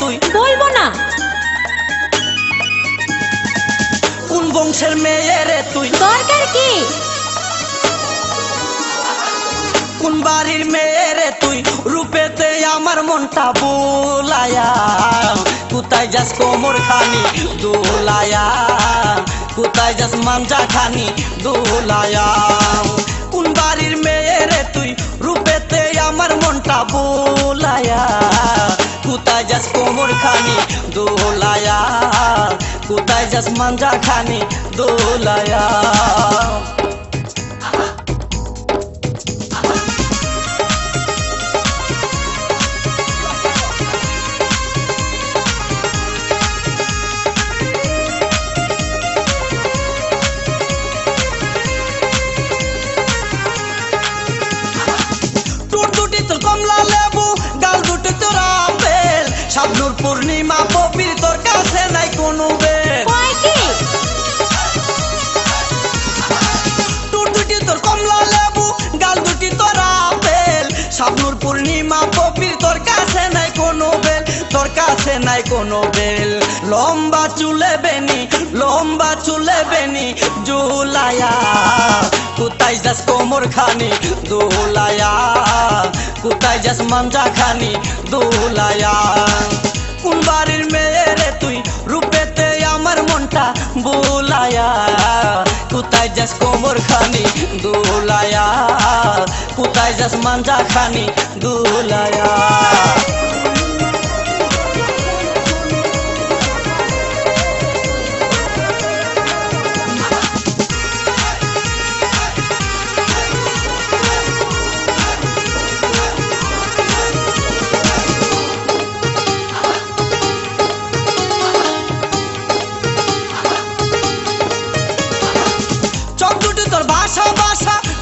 তুই? বলবো না। কোন বংশের মেয়ে রে তুই? দরকার কি? কোন বাড়ির মেয়ে রে তুই? রূপেতে আমার মনটা বুলায়া, কোথায় যাস কোমর খানি দোলায়া, কোথায় যাস মাঞ্জা খানি দোলায়া। কোন বাড়ির মেয়ে রে তুই? রূপেতে আমার মনটা বুলায়া, কোথায় যাস কোমর খানি দোলায়া, কোথায় যাস মাঞ্জা খানি দোলায়া। কমলা লেবু গাল দুটি তোর আপেল, শাবনূর পূর্ণিমা পবির তোর কাছে নাই কোনো বেল। টুট দুটি তোর কমলা লেবু গাল দুটি তোর আপেল, শাবনূর পূর্ণিমা পবির তোর কাছে নাই কোনো বেল, তোর কাছে নাই কোনো বেল। লম্বা চুলে বেনি, লম্বা চুলে বেনি জুলায়া, কোথায় যাস কোমর খানি দোলায়া, কোথায় যাস মাঞ্জা খানি দোলায়া। কোন বাড়ির মেয়ে রে তুই? রূপেতে আমার মনটা বুলায়া, কোথায় যাস কোমর খানি দোলায়া, কোথায় যাস মাঞ্জা খানি দোলায়া।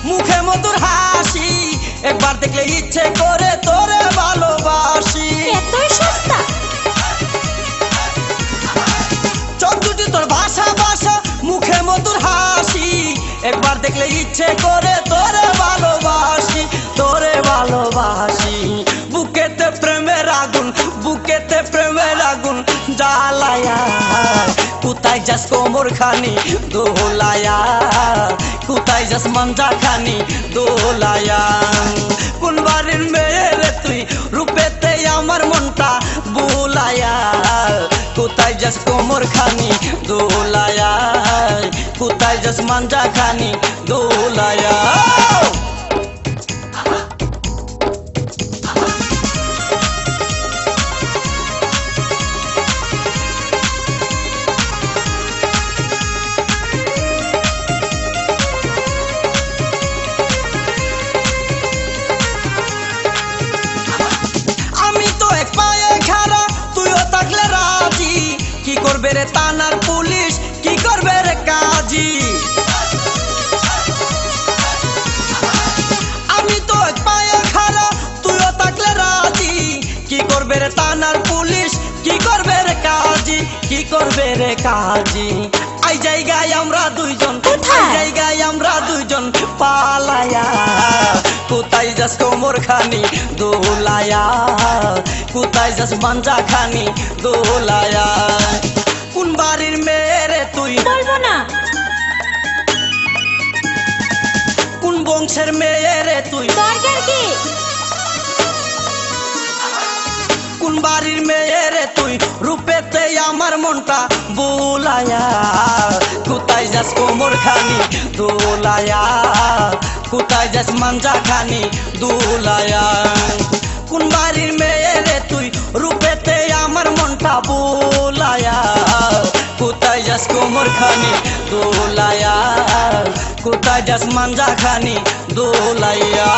মুখে মধুর হাসি, একবার দেখলে ইচ্ছে করে তোরে ভালোবাসি। এতই সস্তা? চোখ দুটি তোর ভাষা ভাষা, মুখে মধুর হাসি, একবার দেখলে ইচ্ছে করে তোরে ভালোবাসি, তোরে ভালোবাসি। বুকেতে প্রেমের আগুন, বুকেতে প্রেমের আগুন জ্বালায়া, কোথায় যাস কোমর খানি দোলায়া, কোথায় যাস মাঞ্জা খানি দোলায়া। কোন বাড়ির মেয়ে রে তুই? রূপেতে আমার মনটা বুলায়া, কোথায় যাস কোমর খানি দোলায়া, কোথায় যাস মাঞ্জা খানি দোলায়া। কি করবে রে থানার পুলিশ, কি করবে রে কাজী? আমি তো এক পায়ে খাড়া, তুইও থাকলে রাজি। কি করবে রে থানার পুলিশ, কি করবে রে কাজী, কি করবে রে কাজী? এই জায়গায় আমরা দুইজন, এই জায়গায় আমরা দুইজন পালায়া, কোথায় যাস কোমর খানি দোলায়া, কোথায় যাস মাঞ্জা খানি দোলায়া। কোন বাড়ির মেয়ে রে তুই? বলবো না। কোন বংশের মেয়ে রে তুই? দরকার কি? কোন বাড়ির মেয়ে রে তুই? রূপেতে আমার মনটা বুলায়া, কোথায় যাস কোমর খানি দোলায়া, কোথায় যাস মাঞ্জা খানি দোলায়া। কোন বাড়ির মেয়ে রে তুই? রূপেতে আমার মনটা বুলায়া, কোথায় যাস কোমর খানি দোলায়া, কোথায় যাস মাঞ্জা খানি দোলায়া।